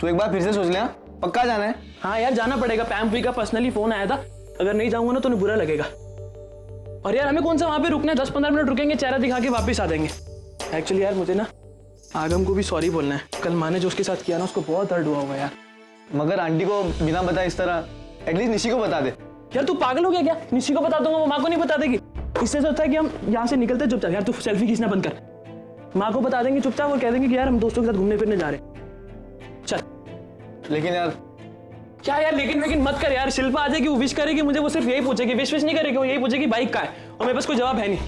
तू एक बार फिर से सोच ले, पक्का जाना है? हाँ यार जाना पड़ेगा, पैम्पवी का पर्सनली फोन आया था, अगर नहीं जाऊंगा ना तो उन्हें बुरा लगेगा। और यार हमें कौन सा वहां पे रुकना है, 10-15 मिनट रुकेंगे, चेहरा दिखा के वापस आ जाएंगे। एक्चुअली यार मुझे ना आगम को भी सॉरी बोलना है, कल माँ ने जो उसके साथ किया ना उसको बहुत दर्द हुआ होगा यार। मगर आंटी को बिना बताए इस तरह, एटलीस्ट निशी को बता दे। यार तू पागल हो गया क्या? निशी को बता दूंगा, वो माँ को नहीं बता देगी। इससे तो अच्छा है कि हम यहाँ से निकलते चुपचाप। यार तू सेल्फी खींचना बंद कर, माँ को बता देंगे चुपचाप, वो कह देंगे कि यार हम दोस्तों के साथ घूमने फिरने जा रहे हैं। चल। लेकिन यार क्या यार लेकिन मत कर यार, शिल्पा आ जाएगी, वो विश करेगी मुझे, वो सिर्फ यही पूछेगी, विश नहीं करेगी, वो यही पूछेगी बाइक का है, और मेरे पास कोई जवाब है नहीं।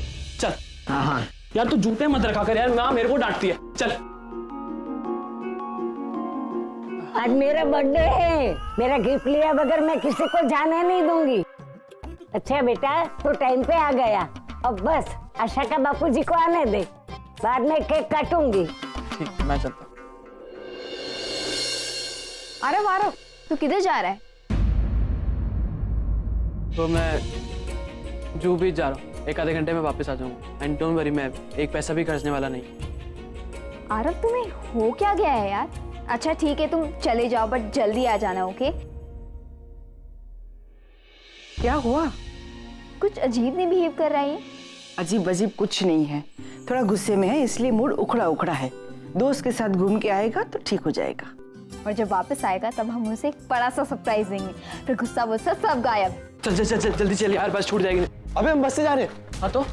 चल। हाँ यार तू जूते मत रखा कर यार, माँ मेरे को डांटती है। चल। आज मेरा बर्थडे है, मेरा गिफ्ट लिया बगैर मैं किसी को जाने नहीं दूंगी। अच्छा बेटा, तो टाइम पे आ गया। अब बस आशा का बापूजी को आने दे, बाद में केक काटूंगी। ठीक, मैं चलता। आरव आरव, तू किधर जा रहा है? तो मैं जू बीच जा रहा हूँ, एक आधे घंटे में वापस आ जाऊंगा। एंड डोंट वरी, मैं एक पैसा भी खर्चने वाला नहीं। आरव तुम्हें हो क्या गया है यार? अच्छा ठीक है तुम चले जाओ, बट जल्दी आ जाना, ओके? क्या हुआ? कुछ अजीब नहीं बिहेव कर रहा है। अजीब अजीब कुछ नहीं है, थोड़ा गुस्से में है इसलिए मूड उखड़ा उखड़ा है। दोस्त के साथ घूम के आएगा तो ठीक हो जाएगा। और जब वापस आएगा तब हम उसे एक बड़ा सा सरप्राइज देंगे, फिर गुस्सा वुस्सा सब गायब। चल चल चल चल जल्दी चल यार, बस छूट जाएगी। अबे हम बस से जा रहे हैं। हाँ तो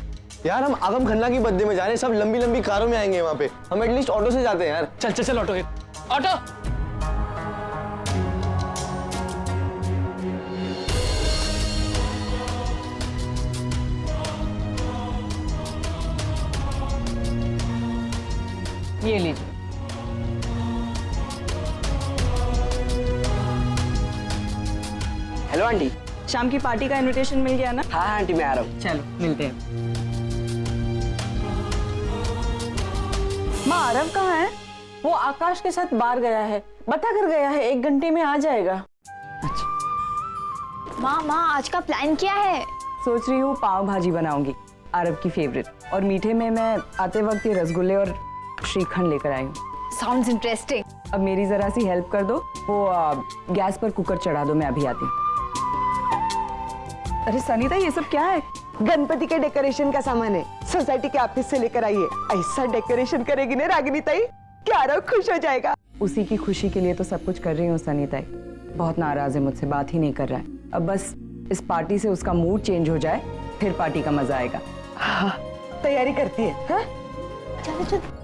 यार हम आगम खन्ना की बर्थडे में जा रहे हैं, सब लंबी लंबी कारों में आएंगे वहाँ पे, हम एटलीस्ट ऑटो से जाते हैं यार। चल चल चल, ऑटो है, ऑटो। ये लीजिए। Hello aunty. शाम की पार्टी का इनविटेशन मिल गया ना? हाँ आंटी मैं आ रहा हूँ। चलो मिलते हैं। माँ आरव कहाँ है? वो आकाश के साथ बाहर गया है, बता कर गया है 1 घंटे में आ जाएगा। अच्छा। माँ आज का प्लान क्या है? सोच रही हूँ पाव भाजी बनाऊंगी, आरव की फेवरेट, और मीठे में मैं आते वक्त ये रसगुल्ले और श्रीखंड लेकर आई हूँ। Sounds interesting. अब मेरी जरा सी हेल्प कर दो, वो गैस पर कुकर चढ़ा दो, मैं अभी आती हूँ। अरे सनीता ये सब क्या है? गणपति के डेकोरेशन का सामान है, सोसाइटी के ऑफिस से लेकर आइए। ऐसा डेकोरेशन करेगी ना रागिनी ताई, क्या आरव खुश हो जाएगा। उसी की खुशी के लिए तो सब कुछ कर रही हूँ सनीता। बहुत नाराज है मुझसे, बात ही नहीं कर रहा है। अब बस इस पार्टी से उसका मूड चेंज हो जाए, फिर पार्टी का मजा आएगा। हाँ, तैयारी करती है। हाँ? चलो चलो।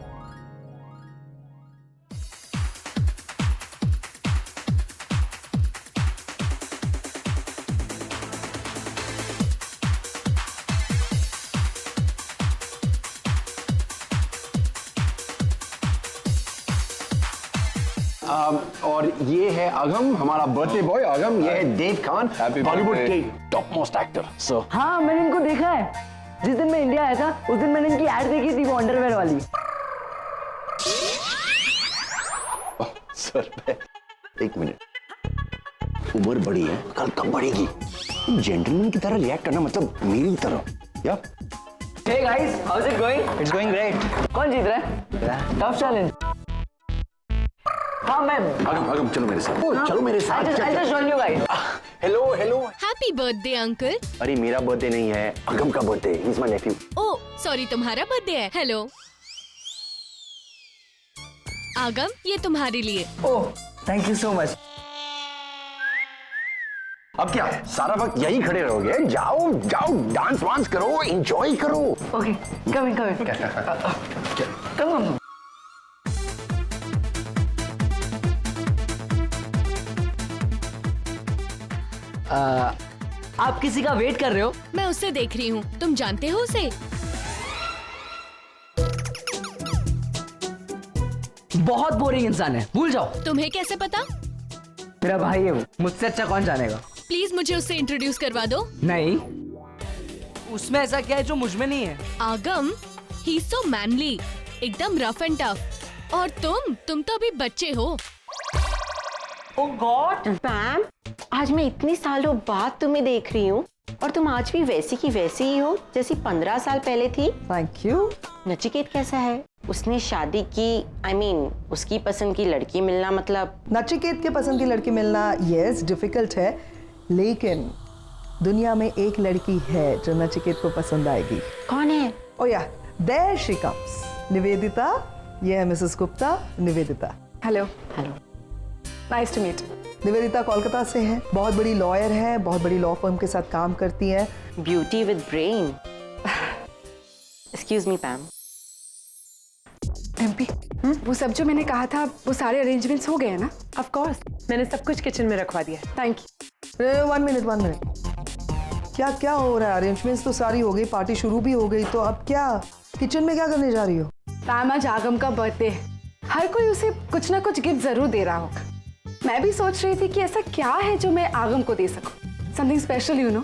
और ये है आगम, हमारा बर्थडे बॉय आगम। ये है देव खान, बॉलीवुड के टॉप मोस्ट एक्टर। सो हाँ मैंने इनको देखा है, जिस दिन मैं इंडिया आया था उस दिन मैंने इनकी एड देखी थी, वो अंडरवेयर वाली। सर एक मिनट, उम्र बड़ी है, कल कब बढ़ेगी? जेंटलमैन की तरह रिएक्ट करना मतलब मेरी तरह। या Hey guys, how's it going? It's going great. कौन जीत रहा है? Tough challenge. हाँ मैं। आगम चलो मेरे साथ। चलो मेरे साथ। I'll just join you guys. Hello hello. Happy birthday uncle. अरे मेरा बर्थडे नहीं है, आगम का birthday. He is my Neiphiu. Oh sorry, तुम्हारा बर्थडे है। हेलो आगम, ये तुम्हारे लिए। Oh thank you so much. अब क्या सारा वक्त यही खड़े रहोगे? जाओ जाओ, डांस वांस करो, एंजॉय करो। ओके कम इन। कम। आप किसी का वेट कर रहे हो? मैं उससे देख रही हूँ, तुम जानते हो उसे? बहुत बोरिंग इंसान है, भूल जाओ। तुम्हें कैसे पता? मेरा भाई है वो, मुझसे अच्छा कौन जानेगा। प्लीज मुझे उससे इंट्रोड्यूस करवा दो। नहीं, उसमें ऐसा क्या है जो मुझ में नहीं है? आगम, ही सो मैनली, एकदम रफ एंड टफ। और तुम तो अभी बच्चे हो। ओह गॉड। मैम, आज मैं इतनी सालों बाद तुम्हें देख रही हूँ और तुम आज भी वैसी की वैसी ही हो जैसी 15 साल पहले थी। Thank you. नचिकेत कैसा है? उसने शादी की, I mean, उसकी पसंद की लड़की मिलना मतलब। नचिकेत के पसंद की लड़की मिलना यस डिफिकल्ट है, लेकिन दुनिया में एक लड़की है जो नचिकेत को पसंद आएगी। कौन है? ओ या देयर शी कम्स, निवेदिता। ये है Mrs Gupta, Nivedita. Hello. Hello. Nice to meet. Nivedita Kolkata से है, बहुत बड़ी लॉयर है, बहुत बड़ी लॉ फर्म के साथ काम करती है। Beauty with brain. Excuse me पैम। MP, वो सब जो मैंने कहा था वो सारे अरेंजमेंट्स हो गए हैं ना? ऑफ कोर्स, मैंने सब कुछ किचन में रखवा दिया है। Thank you. 1 मिनट। क्या क्या हो रहा है? अरेंजमेंट्स तो सारी हो गई, पार्टी शुरू भी हो गई, तो अब क्या किचन में क्या करने जा रही हो? पैम, आज आगम का बर्थडे है, हर कोई उसे कुछ ना कुछ गिफ्ट जरूर दे रहा होगा। मैं भी सोच रही थी कि ऐसा क्या है जो मैं आगम को दे सकूं, समथिंग स्पेशल यू नो।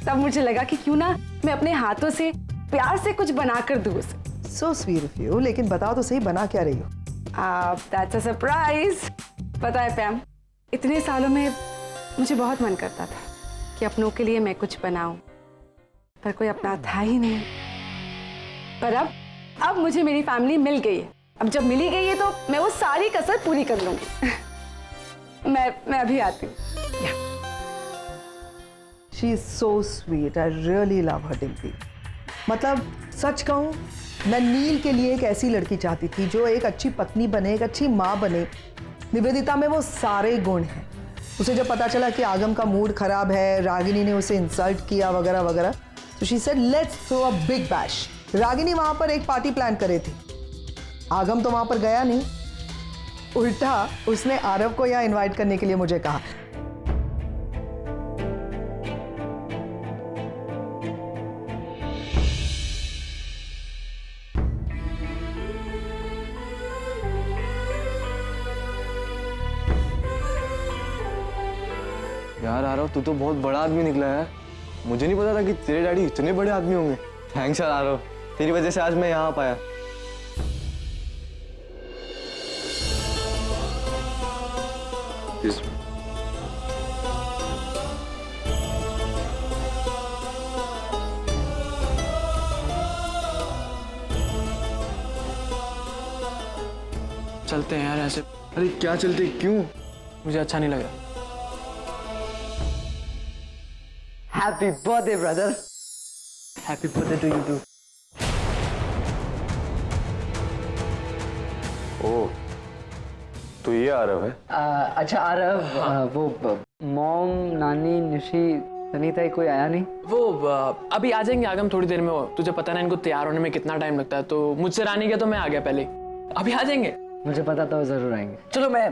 तब मुझे लगा कि क्यों ना मैं अपने हाथों से प्यार से कुछ बना कर दूं उसे। सो स्वीट ऑफ यू, लेकिन बताओ तो सही, बना क्या रही हो? That's a surprise. पता है पैम, इतने सालों में मुझे बहुत मन करता था कि अपनों के लिए मैं कुछ बनाऊं, पर कोई अपना था ही नहीं। पर अब मुझे मेरी फैमिली मिल गई है। अब जब मिली गई है तो मैं वो सारी कसर पूरी कर लूंगी। मैं अभी आती हूँ। She is so sweet, I really love हर डिम्पी। मतलब सच कहूँ, मैं नील के लिए एक ऐसी लड़की चाहती थी जो एक अच्छी पत्नी बने, एक अच्छी माँ बने। निवेदिता में वो सारे गुण हैं। उसे जब पता चला कि आगम का मूड खराब है, रागिनी ने उसे इंसल्ट किया वगैरह वगैरह, तो she said let's throw a big bash. Ragini वहां पर एक पार्टी प्लान करे थी, आगम तो वहां पर गया नहीं, उल्टा उसने आरव को यहाँ इनवाइट करने के लिए मुझे कहा। यार आरव, तू तो बहुत बड़ा आदमी निकला है। मुझे नहीं पता था कि तेरे डैडी इतने बड़े आदमी होंगे। थैंक्स यार आरव, तेरी वजह से आज मैं यहाँ आ पाया। चलते हैं यार ऐसे। अरे क्या चलते, क्यों? मुझे अच्छा नहीं लग रहा। Happy birthday brother. Happy birthday to you too. Oh, तो ये आरव है? अच्छा आरव, वो मॉम, नानी, निशी, सनीता, कोई आया नहीं? वो अभी आ जाएंगे आगम थोड़ी देर में। वो तुझे पता ना इनको तैयार होने में कितना टाइम लगता है, तो मुझसे रानी गया तो मैं आ गया पहले। अभी आ जाएंगे। मुझे पता था वो जरूर आएंगे। चलो मैं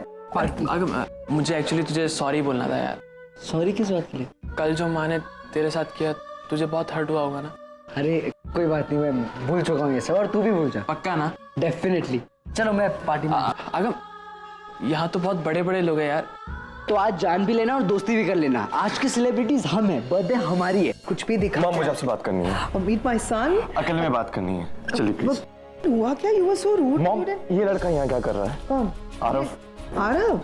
आगम, मुझे एक्चुअली तुझे सॉरी बोलना था यार। सॉरी किस बात के लिए? कल जो माँ ने तेरे साथ किया, तुझे बहुत हर्ट हुआ होगा ना? अरे कोई बात नहीं, मैं भूल चुका हूँ ये सब, और तू भी भूल जा। पक्का ना? डेफिनेटली। चलो मैं पार्टी में। आगम, यहाँ तो बहुत बड़े बड़े लोग हैं यार। तो आज जान भी लेना और दोस्ती भी कर लेना। आज की सेलिब्रिटीज हम हैं, बर्थडे हमारी है। कुछ भी दिखा। मॉम, मुझे आपसे बात करनी है। Meet my son. अकेले में बात करनी है, चलिए प्लीज। हुआ क्या? You were so rude. Mom, ये लड़का यहाँ क्या कर रहा है? कौन? आरव। आरव?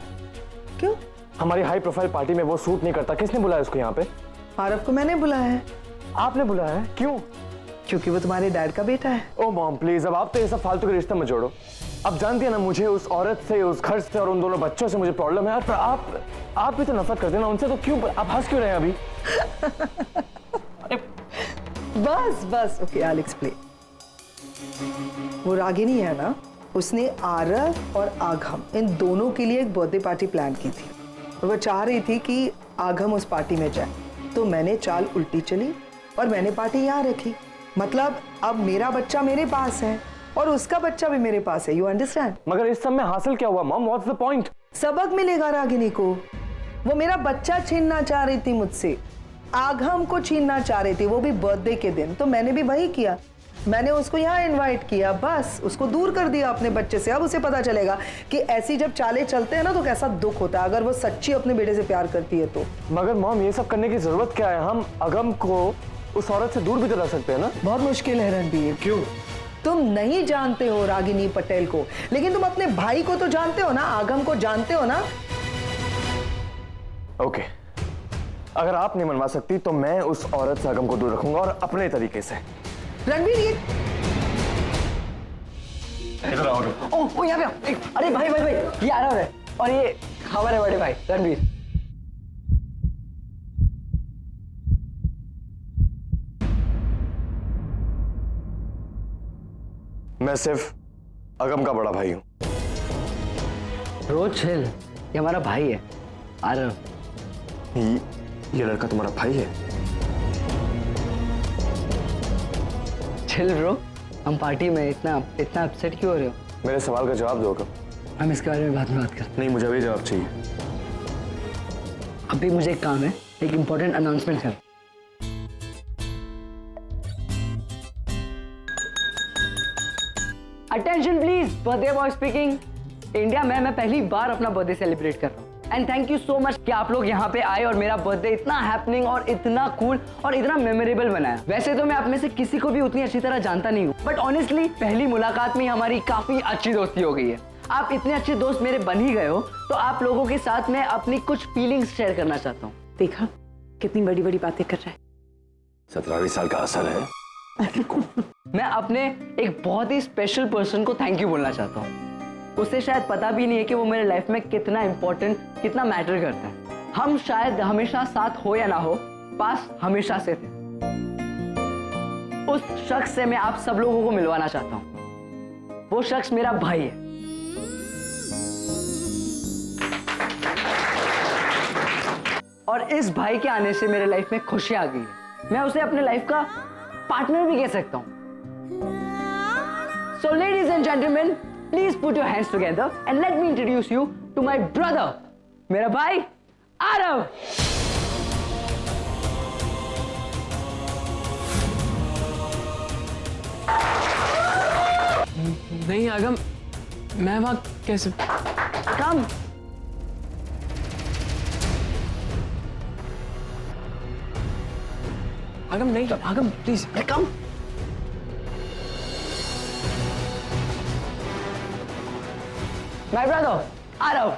क्यों? हमारी हाई प्रोफाइल पार्टी में वो सूट नहीं करता। किसने बुलाया उसको यहाँ पे? आरव को मैंने बुलाया है। आपने बुलाया है? क्यों? क्योंकि वो तुम्हारे डैड का बेटा है। ओ मॉम प्लीज, अब आप तो ये सब फालतू के रिश्ते मत जोड़ो। अब जानती है ना, मुझे उस औरत से, उस घर से और उन दोनों बच्चों से मुझे प्रॉब्लम है यार। पर आप भी तो नफरत करते हैं ना उनसे, तो क्यों आप हंस क्यों रहे हैं अभी? बस ओके, आई विल एक्सप्लेन। वो रागिनी है ना, उसने आरव और आगम इन दोनों के लिए एक बर्थडे पार्टी प्लान की थी, और वो चाह रही थी कि आगम उस पार्टी में जाए। तो मैंने चाल उल्टी चली और मैंने पार्टी यहाँ रखी। मतलब अब मेरा बच्चा मेरे पास है और उसका बच्चा भी मेरे पास है। You understand? मगर इस सब में हासिल क्या हुआ मॉम? What's the point? सबक मिलेगा रागिनी को। वो मेरा बच्चा छीनना चाह रही थी मुझसे, आगम को छीनना चाह रही थी, वो भी बर्थडे के दिन। तो मैंने भी वही किया, मैंने उसको यहाँ इनवाइट किया, बस उसको दूर कर दिया अपने बच्चे से। अब उसे पता चलेगा कि ऐसी जब चालें चलते हैं ना तो कैसा दुख होता है अगर वो सच्ची अपने बेटे से प्यार करती है तो। मगर मॉम, ये सब करने की जरूरत क्या है? हम आगम को उस औरत से दूर भी तो रख सकते हैं ना। बहुत मुश्किल है रणबीर। क्यों? तुम नहीं जानते हो रागिनी पटेल को, लेकिन तुम अपने भाई को तो जानते हो ना, आगम को जानते हो ना। ओके, अगर आप नहीं मनवा सकती तो मैं उस औरत से आगम को दूर रखूंगा और अपने तरीके से। रणबीर, ये इधर आओ। ओ यहाँ पे आओ। अरे भाई भाई भाई, ये आरव है और ये हमारे बड़े भाई रणवीर। मैं सिर्फ अगम का बड़ा भाई हूँ। रोज चिल, ये हमारा भाई है आरव। ये लड़का तुम्हारा भाई है? चिल ब्रो, हम पार्टी में इतना अपसेट क्यों हो रहे हो? मेरे सवाल का जवाब दो अगम। हम इसके बारे में बाद में बात करते नहीं, मुझे अभी जवाब चाहिए। हैं। अभी मुझे एक काम है, एक इम्पोर्टेंट अनाउंसमेंट है। Attention please, birthday boy speaking. India में मैं पहली बार अपना बर्थडे सेलिब्रेट कर रहा हूँ and thank you so much कि आप लोग यहाँ पे आए और मेरा बर्थडे इतना हैपनिंग और इतना कूल और इतना मेमोरेबल बनाया। वैसे तो मैं आप में से किसी को भी उतनी अच्छी तरह जानता नहीं हूँ, बट ऑनेस्टली पहली मुलाकात में हमारी काफी अच्छी दोस्ती हो गई है। आप इतने अच्छे दोस्त मेरे बन ही गए हो, तो आप लोगों के साथ मैं अपनी कुछ फीलिंग्स शेयर करना चाहता हूँ। देखा कितनी बड़ी बड़ी बातें कर रहा है। 17 साल का असर है। मैं अपने एक बहुत ही स्पेशल पर्सन को थैंक यू बोलना चाहता हूँ। उसे शायद पता भी नहीं है कि वो मेरे लाइफ में कितना इंपॉर्टेंट, कितना मैटर करता है। हम शायद हमेशा साथ हो या ना हो, पास हमेशा से थे। उस शख्स से मैं आप सब लोगों को मिलवाना चाहता हूँ। वो शख्स मेरा भाई है। और इस भाई के आने से मेरे लाइफ में खुशी आ गई है। मैं उसे अपने लाइफ का पार्टनर भी कह सकता हूँ। So ladies and gentlemen, please put your hands together and let me introduce you to my brother, मेरा भाई आरव। नहीं आगम, मैं वहां कैसे? कम। आगम नहीं, आगम please come. My brother, Aarav.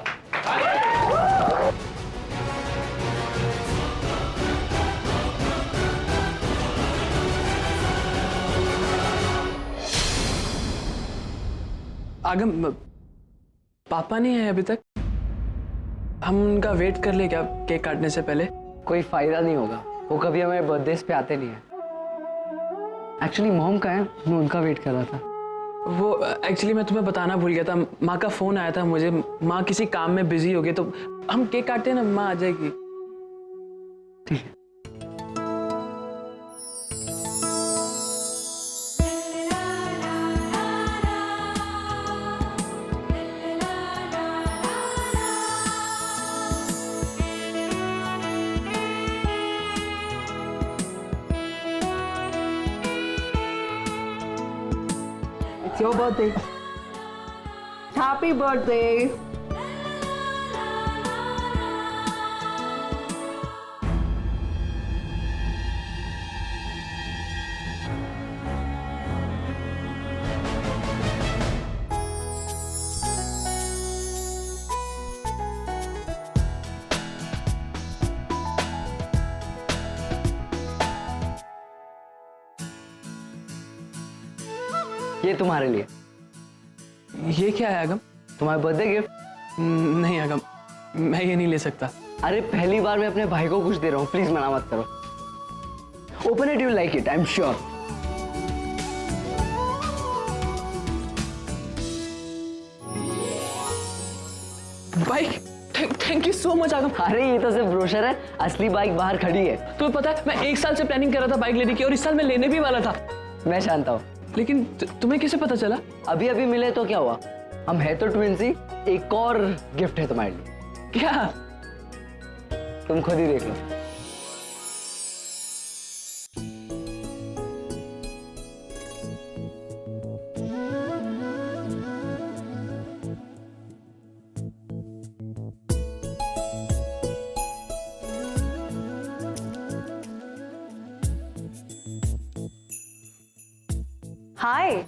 आगम, पापा नहीं है अभी तक? हम उनका वेट कर ले क्या केक काटने से पहले? कोई फायदा नहीं होगा, वो कभी हमारे बर्थडे पे आते नहीं है। एक्चुअली मॉम का है, मैं उनका वेट कर रहा था। वो एक्चुअली मैं तुम्हें बताना भूल गया था, माँ का फोन आया था मुझे। माँ किसी काम में बिजी हो गई, तो हम केक काटते हैं ना, माँ आ जाएगी। ठीक है। It's your birthday. Happy birthday. ये तुम्हारे लिए। ये क्या है आगम? तुम्हारा बर्थडे गिफ्ट। नहीं आगम, मैं ये नहीं ले सकता। अरे पहली बार मैं अपने भाई को कुछ दे रहा हूँ, प्लीज मना मत करो। Open it, you like it, I am sure. Bike, thank you so much आगम। अरे ये तो सिर्फ ब्रोशर है, असली बाइक बाहर खड़ी है। तुम्हें पता है मैं 1 साल से प्लानिंग कर रहा था बाइक लेने की, और इस साल मैं लेने भी वाला था। मैं जानता हूँ, लेकिन तुम्हें कैसे पता चला? अभी अभी मिले तो क्या हुआ, हम है तो ट्विंस ही। एक और गिफ्ट है तुम्हारे लिए। क्या? तुम खुद ही देख लो। Hi.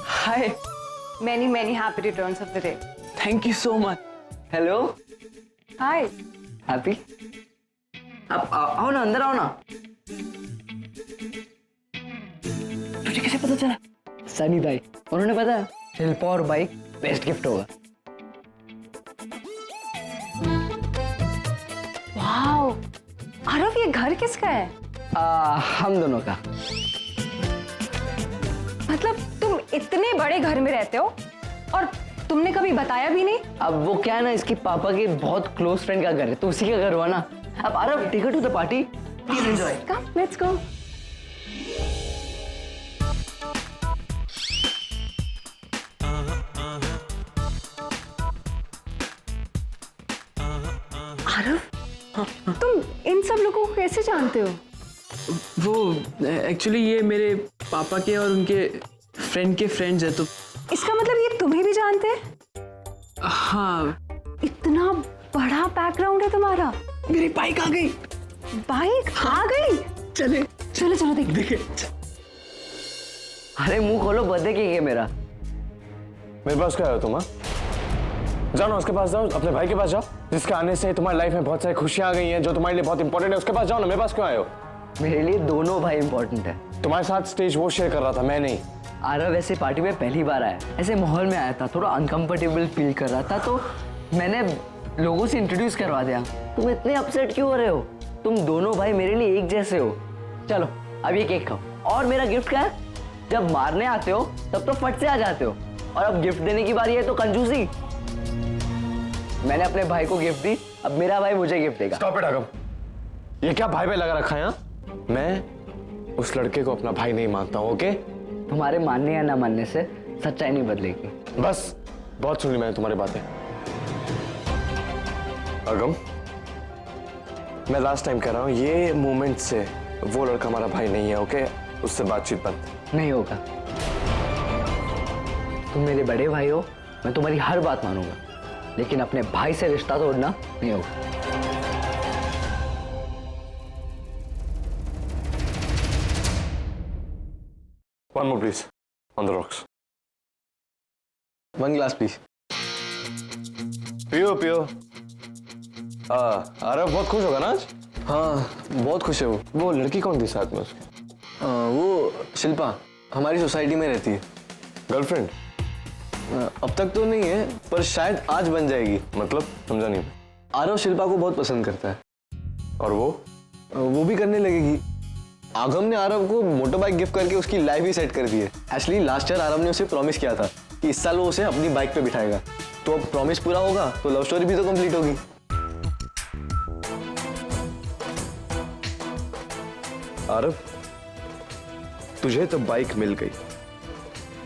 Hi, Many happy returns of the day. Thank you so much. Hello, Hi. Happy. आप आओ ना, अंदर आओ ना। तुझे कैसे पता चला? सनी भाई, उन्होंने पता शिल्पा और बाइक बेस्ट गिफ्ट होगा। वाओ आरव, ये घर किसका है? हम दोनों का। मतलब तुम इतने बड़े घर में रहते हो और तुमने कभी बताया भी नहीं? अब वो क्या है ना, इसके पापा के बहुत क्लोज फ्रेंड का घर है, तो उसी का घर हुआ ना। अब Aarav, take to the party, please enjoy. Come, let's go. Aarav, तुम इन सब लोगों को कैसे जानते हो? वो एक्चुअली ये मेरे पापा के और उनके फ्रेंड के फ्रेंड्स है, तो इसका मतलब ये तुम्हें भी जानते हैं? हाँ। इतना बड़ा बैकग्राउंड है तुम्हारा। मेरी बाइक आ गई। बाइक आ गई? चले चलो चलो देखे। अरे मुंह खोलो, बर्थडे केक है मेरा। मेरे पास क्या है तुम? जाओ ना उसके पास, जाओ अपने भाई के पास जाओ, जिसके आने से तुम्हारी लाइफ में बहुत सारी खुशियां आ गई हैं, जो तुम्हारे लिए बहुत इंपॉर्टेंट है। उसके पास जाओ ना, मेरे पास क्यों आए हो? मेरे लिए दोनों भाई इंपॉर्टेंट है। तुम्हारे साथ स्टेज वो शेयर कर रहा था, मैं नहीं। आरव ऐसे पार्टी में पहली बार आया, ऐसे माहौल में आया था, थोड़ा अनकंफर्टेबल फील कर रहा था, तो मैंने लोगों से इंट्रोड्यूस करवा दिया। तुम इतने अपसेट क्यों हो रहे हो? तुम दोनों भाई मेरे लिए एक जैसे हो। चलो अब ये केक खाओ। और मेरा गिफ्ट क्या है? जब मारने आते हो तब तो फट से आ जाते हो, और अब गिफ्ट देने की बारी है तो कंजूसी। मैंने अपने भाई को गिफ्ट दी, अब मेरा भाई मुझे गिफ्ट देगा। स्टॉप इट आगम, ये क्या भाई पे लगा रखा है? मैं उस लड़के को अपना भाई नहीं मानता हूँ, ओके? तुम्हारे मानने या ना मानने से सच्चाई नहीं बदलेगी। बस बहुत सुन ली मैंने तुम्हारी बातें। अगम, मैं लास्ट टाइम कह रहा हूँ, ये मोमेंट से वो लड़का हमारा भाई नहीं है, ओके? उससे बातचीत बंद। नहीं होगा। तुम मेरे बड़े भाई हो, मैं तुम्हारी हर बात मानूंगा, लेकिन अपने भाई से रिश्ता तोड़ना नहीं होगा। One more please, on the rocks. One glass please. पियो पियो। आरव बहुत खुश होगा ना आज? हाँ बहुत खुश है वो। वो लड़की कौन थी साथ में उसके? वो शिल्पा हमारी सोसाइटी में रहती है। गर्लफ्रेंड? अब तक तो नहीं है, पर शायद आज बन जाएगी। मतलब समझा नहीं। आरव शिल्पा को बहुत पसंद करता है, और वो भी करने लगेगी। आगम ने आरव को मोटर बाइक गिफ्ट करके उसकी लाइफ ही सेट कर दी है। एक्चुअली लास्ट ईयर आरव ने उसे प्रॉमिस किया था कि इस साल वो उसे अपनी बाइक पे बिठाएगा, तो अब प्रॉमिस पूरा होगा तो लव स्टोरी भी तो कंप्लीट होगी। आरव, तुझे तो बाइक मिल गई,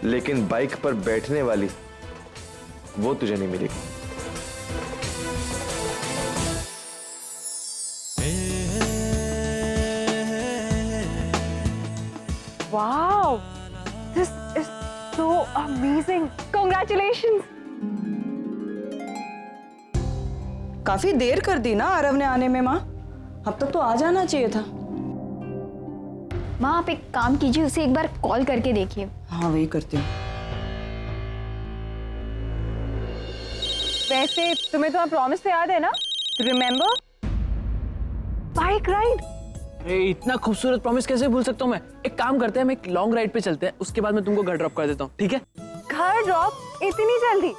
लेकिन बाइक पर बैठने वाली वो तुझे नहीं मिलेगी। Wow, this is so amazing. Congratulations. काफी देर कर दी ना आरव ने आने में माँ, अब तक तो आ जाना चाहिए था। माँ आप एक काम कीजिए, उसे एक बार कॉल करके देखिए। हाँ वही करती हूँ। वैसे तुम्हें तो प्रॉमिस तो याद है ना? रिमेम्बर? Bike ride. अरे इतना खूबसूरत प्रॉमिस कैसे भूल सकता हूँ मैं? एक काम करते हैं, हम एक लॉन्ग राइड पे चलते हैं, उसके बाद मैं तुमको घर ड्रॉप कर देता हूँ, ठीक है? घर ड्रॉप? इतनी जल्दी?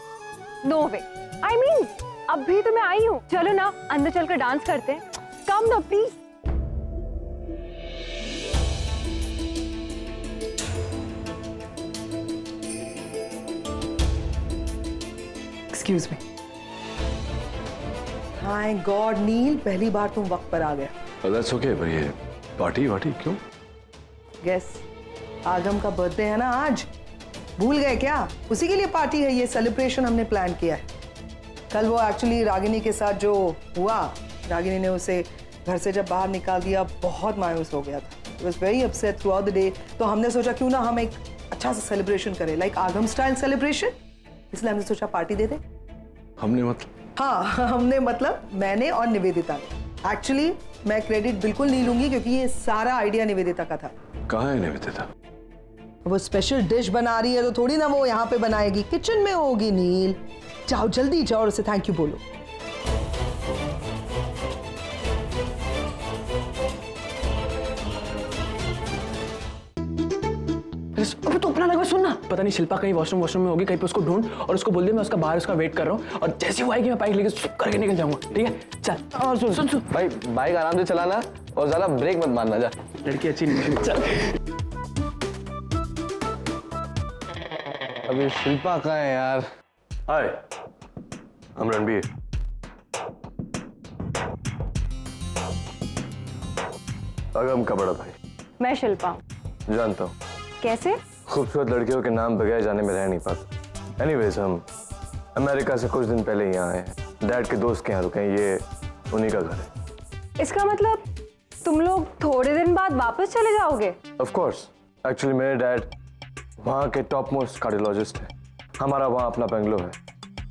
No way. आई मीन अभी तो मैं आई हूँ। चलो ना अंदर चलकर डांस करते हैं। कम ना प्लीज। Excuse me. हाय गॉड नील, पहली बार तुम वक्त पर आ गया। That's okay, पर ये पार्टी क्यों? गेस, आगम का बर्थडे है ना आज, भूल गए क्या? उसी के लिए पार्टी है, ये सेलिब्रेशन हमने प्लान किया है। कल वो एक्चुअली रागिनी के साथ जो हुआ, रागिनी ने उसे घर से जब बाहर निकाल दिया, बहुत मायूस हो गया था। It was very upset throughout the day। तो हमने सोचा क्यों ना हम एक अच्छा सा सेलिब्रेशन करें, लाइक आगम स्टाइल सेलिब्रेशन, इसलिए हमने सोचा पार्टी दे दे। हमने मतलब? हाँ हमने मतलब मैंने और निवेदिता ने। एक्चुअली मैं क्रेडिट बिल्कुल नहीं लूंगी, क्योंकि ये सारा आइडिया निवेदिता का था। कहाँ है निवेदिता? वो स्पेशल डिश बना रही है, तो थोड़ी ना वो यहाँ पे बनाएगी, किचन में होगी। नील जाओ जल्दी जाओ और उसे थैंक यू बोलो। अबे तो अपना लगा सुन ना। पता नहीं शिल्पा कहीं वॉशरूम में होगी, कहीं पे उसको ढूंढ और उसको बोल दे मैं उसका बाहर उसका वेट कर रहा हूँ और जैसे वो आएगी मैं बाइक लेके सुप करके निकल जाऊंगा, ठीक है? चल। और सुन भाई बाइक आराम से चलाना और ज्यादा ब्रेक मत मारना। जा, लड़की अच्छी नहीं। चल। अभी शिल्पा कहाँ है यार? हाय, हम रणबीर। अगम का बड़ा भाई। मैं शिल्पा। जानता हूँ। कैसे? खूबसूरत लड़कियों के नाम बगैर जाने में रह नहीं पाता। एनीवेज, हम अमेरिका से कुछ दिन पहले यहाँ आए हैं। डैड के दोस्त के यहाँ रुके हैं, ये उन्हीं का घर है। इसका मतलब तुम लोग थोड़े दिन बाद वापस चले जाओगे? ऑफ कोर्स, एक्चुअली मेरे डैड वहाँ के टॉप मोस्ट कार्डियोलॉजिस्ट हैं। हमारा वहाँ अपना बंगलो है।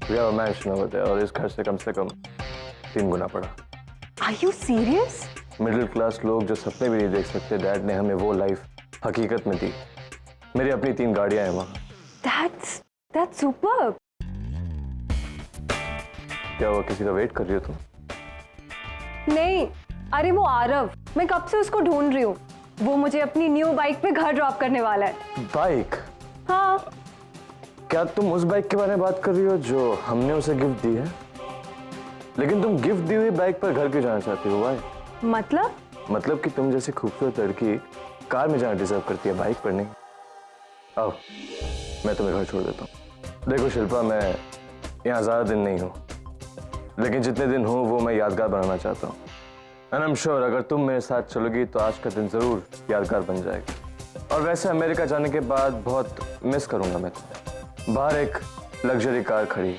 We have a mansion over there और इस घर से कम 3 गुना पड़ा। Are you serious? Middle class लोग जो सपने भी नहीं देख सकते, डैड ने हमें वो लाइफ हकीकत में दी। मेरी अपनी 3 गाड़ियां हैं वहाँ। That's superb. क्या हुआ, किसी का वेट कर रही हो तुम? नहीं, अरे वो आरव, मैं कब से उसको ढूंढ रही हूँ। वो मुझे अपनी न्यू बाइक पे घर ड्रॉप करने वाला है। बाइक? हाँ। क्या तुम उस बाइक के बारे में बात कर रही हो जो हमने उसे गिफ्ट दी है? लेकिन तुम गिफ्ट दी हुई बाइक पर घर क्यों जाना चाहती हो? वाई? मतलब कि तुम जैसी खूबसूरत लड़की कार में जाना डिजर्व करती है, बाइक पर नहीं। आओ, मैं तुम्हें घर छोड़ देता हूँ। देखो शिल्पा, मैं यहाँ ज्यादा दिन नहीं हूँ, लेकिन जितने दिन हूँ वो मैं यादगार बनाना चाहता हूँ। एंड आई एम श्योर अगर तुम मेरे साथ चलोगी तो आज का दिन जरूर यादगार बन जाएगा। और वैसे अमेरिका जाने के बाद बहुत मिस करूंगा मैं तुम्हें। बाहर एक लग्जरी कार खड़ी,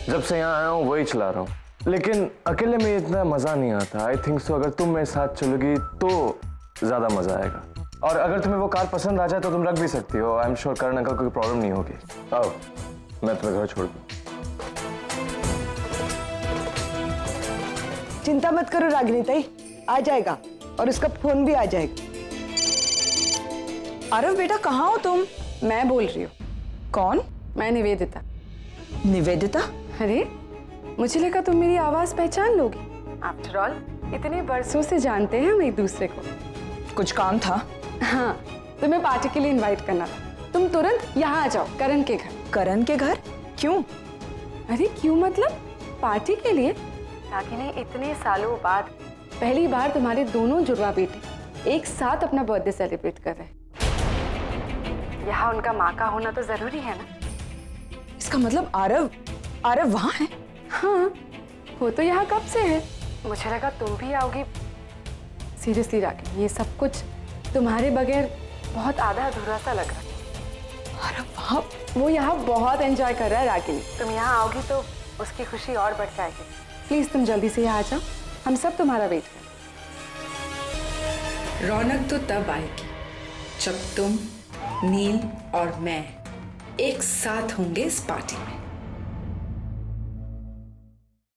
जब से यहाँ आया हूँ वही चला रहा हूँ, लेकिन अकेले में इतना मजा नहीं आता। आई थिंक सो अगर तुम मेरे साथ चलोगी तो ज्यादा मजा आएगा। और अगर तुम्हें वो कार पसंद आ जाए तो तुम रख भी सकती हो। I am sure Karan uncle कोई प्रॉब्लम नहीं होगी। आओ, मैं तुम्हें घर छोड़ दूँ। चिंता मत करो रागिनी ताई, आ जाएगा और उसका फोन भी आ जाएगा। आरव बेटा, कहाँ हो तुम? मैं बोल रही हूँ। कौन? मैं निवेदिता। निवेदिता? अरे मुझे लगा तुम मेरी आवाज पहचान लोगी। आफ्टर ऑल इतने बरसों से जानते हैं हम एक दूसरे को। कुछ काम था? हाँ, तुम्हें पार्टी के लिए इनवाइट करना था। तुम तुरंत यहाँ आ जाओ, करण के घर। करण के घर? क्यों? अरे क्यों मतलब, पार्टी के लिए। रागिनी, इतने सालों बाद पहली बार तुम्हारे दोनों जुड़वा बेटे एक साथ अपना बर्थडे सेलिब्रेट कर रहे हैं। यहाँ उनका माँ का होना तो जरूरी है ना। इसका मतलब आरव वहाँ है? हाँ, वो तो यहाँ कब से है। मुझे लगा तुम भी आओगी। सीरियसली रागिनी, ये सब कुछ तुम्हारे बगैर बहुत आधा अधूरा सा लग रहा है। अरे वहाँ वो यहाँ बहुत एंजॉय कर रहा है रागिनी। तुम यहाँ आओगी तो उसकी खुशी और बढ़ जाएगी। प्लीज तुम जल्दी से यहाँ आ जाओ, हम सब तुम्हारा वेट करें। रौनक तो तब आएगी जब तुम, नील और मैं एक साथ होंगे इस पार्टी में।